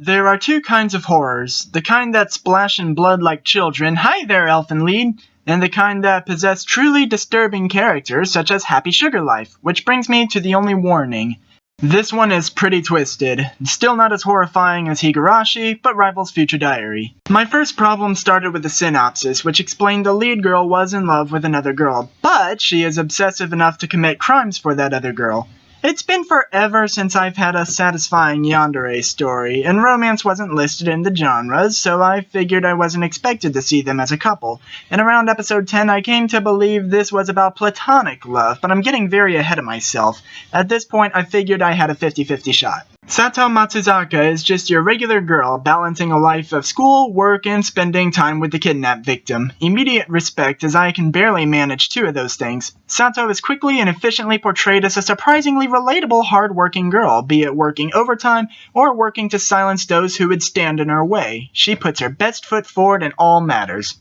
There are two kinds of horrors. The kind that splash in blood like children, hi there elfin lead, and the kind that possess truly disturbing characters such as Happy Sugar Life, which brings me to the only warning. This one is pretty twisted. Still not as horrifying as Higurashi, but rivals Future Diary. My first problem started with the synopsis, which explained the lead girl was in love with another girl, but she is obsessive enough to commit crimes for that other girl. It's been forever since I've had a satisfying yandere story, and romance wasn't listed in the genres, so I figured I wasn't expected to see them as a couple. And around episode 10 I came to believe this was about platonic love, but I'm getting very ahead of myself. At this point I figured I had a 50-50 shot. Sato Matsuzaka is just your regular girl, balancing a life of school, work, and spending time with the kidnapped victim. Immediate respect, as I can barely manage two of those things. Sato is quickly and efficiently portrayed as a surprisingly relatable, hard-working girl, be it working overtime or working to silence those who would stand in her way. She puts her best foot forward in all matters.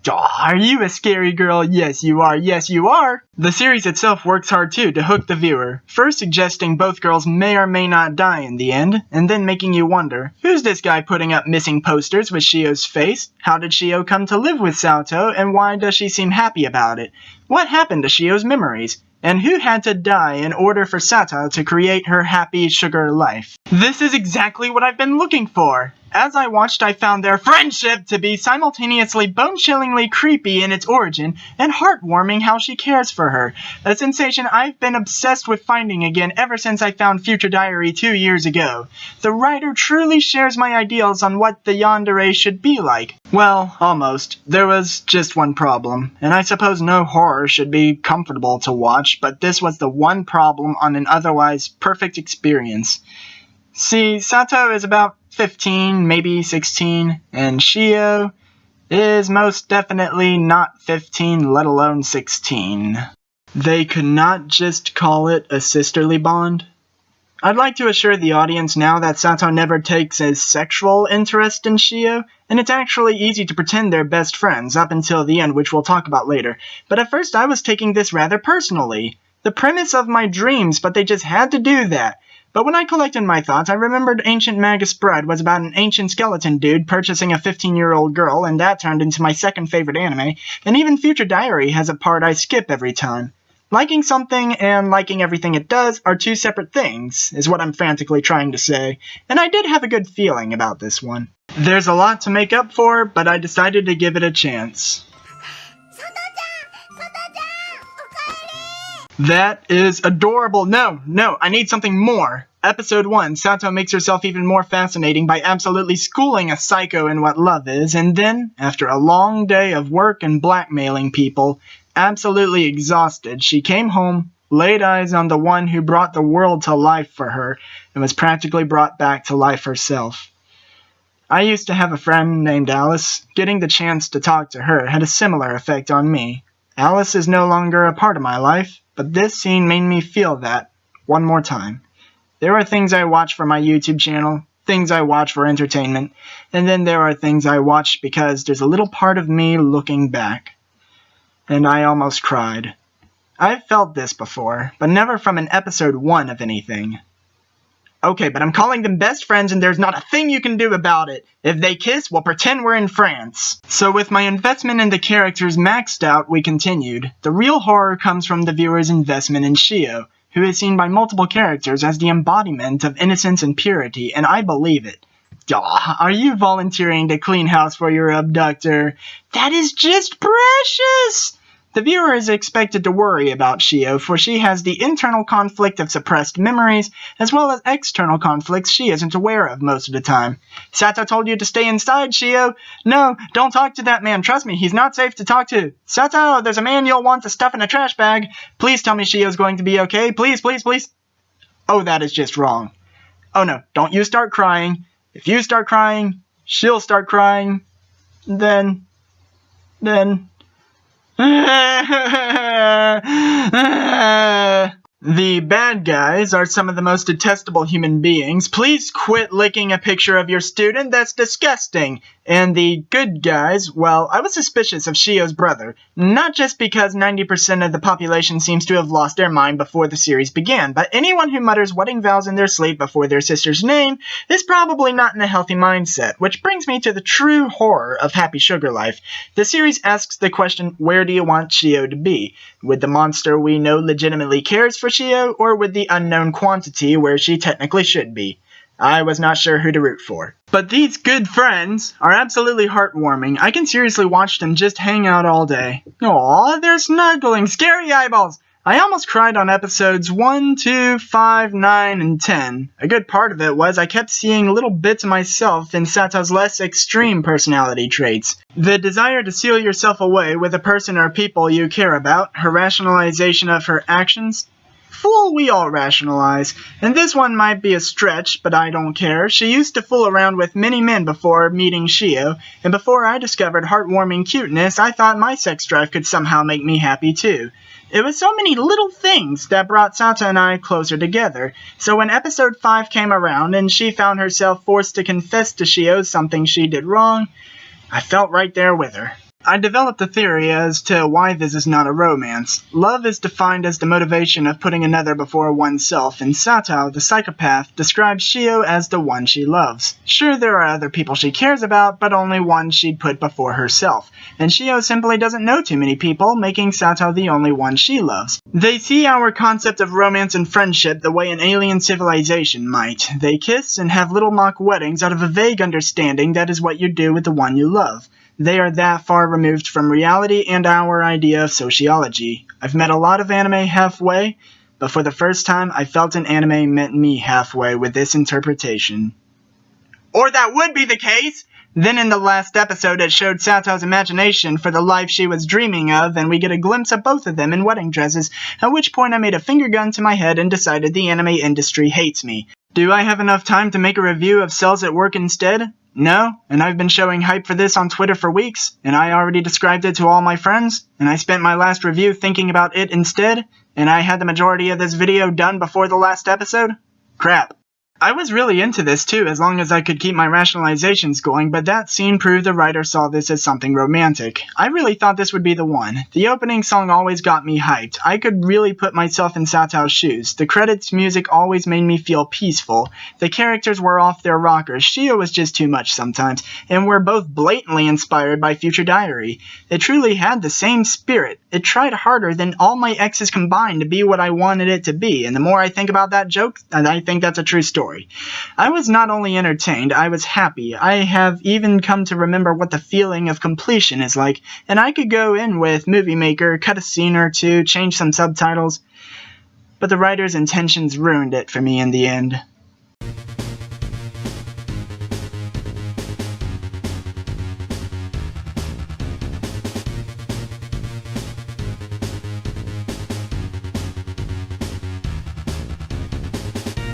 Aw, are you a scary girl? Yes, you are. Yes, you are! The series itself works hard too to hook the viewer, first suggesting both girls may or may not die in the end, and then making you wonder, who's this guy putting up missing posters with Shio's face? How did Shio come to live with Sato, and why does she seem happy about it? What happened to Shio's memories? And who had to die in order for Sato to create her happy sugar life? This is exactly what I've been looking for! As I watched, I found their friendship to be simultaneously bone-chillingly creepy in its origin and heartwarming how she cares for her, a sensation I've been obsessed with finding again ever since I found Future Diary 2 years ago. The writer truly shares my ideals on what the yandere should be like. Well, almost. There was just one problem, and I suppose no horror should be comfortable to watch, but this was the one problem on an otherwise perfect experience. See, Sato is about 15, maybe 16, and Shio is most definitely not 15, let alone 16. They could not just call it a sisterly bond? I'd like to assure the audience now that Sato never takes a sexual interest in Shio, and it's actually easy to pretend they're best friends up until the end, which we'll talk about later. But at first I was taking this rather personally. The premise of my dreams, but they just had to do that. But when I collected my thoughts, I remembered Ancient Magus Bride was about an ancient skeleton dude purchasing a 15-year-old girl, and that turned into my second favorite anime, and even Future Diary has a part I skip every time. Liking something and liking everything it does are two separate things, is what I'm frantically trying to say, and I did have a good feeling about this one. There's a lot to make up for, but I decided to give it a chance. That is adorable. No, I need something more. Episode 1, Sato makes herself even more fascinating by absolutely schooling a psycho in what love is, and then, after a long day of work and blackmailing people, absolutely exhausted, she came home, laid eyes on the one who brought the world to life for her, and was practically brought back to life herself. I used to have a friend named Alice. Getting the chance to talk to her had a similar effect on me. Alice is no longer a part of my life, but this scene made me feel that one more time. There are things I watch for my YouTube channel, things I watch for entertainment, and then there are things I watch because there's a little part of me looking back. And I almost cried. I've felt this before, but never from an episode 1 of anything. Okay, but I'm calling them best friends and there's not a thing you can do about it. If they kiss, we'll pretend we're in France. So with my investment in the characters maxed out, we continued. The real horror comes from the viewer's investment in Shio, who is seen by multiple characters as the embodiment of innocence and purity, and I believe it. Are you volunteering to clean house for your abductor? That is just precious! The viewer is expected to worry about Shio, for she has the internal conflict of suppressed memories, as well as external conflicts she isn't aware of most of the time. Sato told you to stay inside, Shio. No, don't talk to that man. Trust me, he's not safe to talk to. Sato, there's a man you'll want to stuff in a trash bag. Please tell me Shio's going to be okay. Please, please, please. Oh, that is just wrong. Oh no, don't you start crying. If you start crying, she'll start crying. Then... The bad guys are some of the most detestable human beings. Please quit licking a picture of your student. That's disgusting. And the good guys, well, I was suspicious of Shio's brother. Not just because 90% of the population seems to have lost their mind before the series began, but anyone who mutters wedding vows in their sleep before their sister's name is probably not in a healthy mindset. Which brings me to the true horror of Happy Sugar Life. The series asks the question, where do you want Shio to be? With the monster we know legitimately cares for Shio, or with the unknown quantity where she technically should be? I was not sure who to root for. But these good friends are absolutely heartwarming. I can seriously watch them just hang out all day. Aww, they're snuggling. Scary eyeballs! I almost cried on episodes 1, 2, 5, 9, and 10. A good part of it was I kept seeing little bits of myself in Sato's less extreme personality traits. The desire to seal yourself away with a person or people you care about, her rationalization of her actions. Fool, we all rationalize. And this one might be a stretch, but I don't care. She used to fool around with many men before meeting Shio, and before I discovered heartwarming cuteness, I thought my sex drive could somehow make me happy too. It was so many little things that brought Sato and I closer together. So when episode 5 came around and she found herself forced to confess to Shio something she did wrong, I felt right there with her. I developed a theory as to why this is not a romance. Love is defined as the motivation of putting another before oneself, and Sato, the psychopath, describes Shio as the one she loves. Sure, there are other people she cares about, but only one she'd put before herself. And Shio simply doesn't know too many people, making Sato the only one she loves. They see our concept of romance and friendship the way an alien civilization might. They kiss and have little mock weddings out of a vague understanding that is what you do with the one you love. They are that far removed from reality and our idea of sociology. I've met a lot of anime halfway, but for the first time I felt an anime met me halfway with this interpretation. Or that would be the case! Then in the last episode it showed Sato's imagination for the life she was dreaming of, and we get a glimpse of both of them in wedding dresses, at which point I made a finger gun to my head and decided the anime industry hates me. Do I have enough time to make a review of Cells at Work instead? No, and I've been showing hype for this on Twitter for weeks, and I already described it to all my friends, and I spent my last review thinking about it instead, and I had the majority of this video done before the last episode? Crap. I was really into this too, as long as I could keep my rationalizations going, but that scene proved the writer saw this as something romantic. I really thought this would be the one. The opening song always got me hyped. I could really put myself in Sato's shoes. The credits music always made me feel peaceful. The characters were off their rockers. Shio was just too much sometimes, and were both blatantly inspired by Future Diary. It truly had the same spirit. It tried harder than all my exes combined to be what I wanted it to be, and the more I think about that joke, I think that's a true story. I was not only entertained, I was happy. I have even come to remember what the feeling of completion is like, and I could go in with Movie Maker, cut a scene or two, change some subtitles, but the writer's intentions ruined it for me in the end.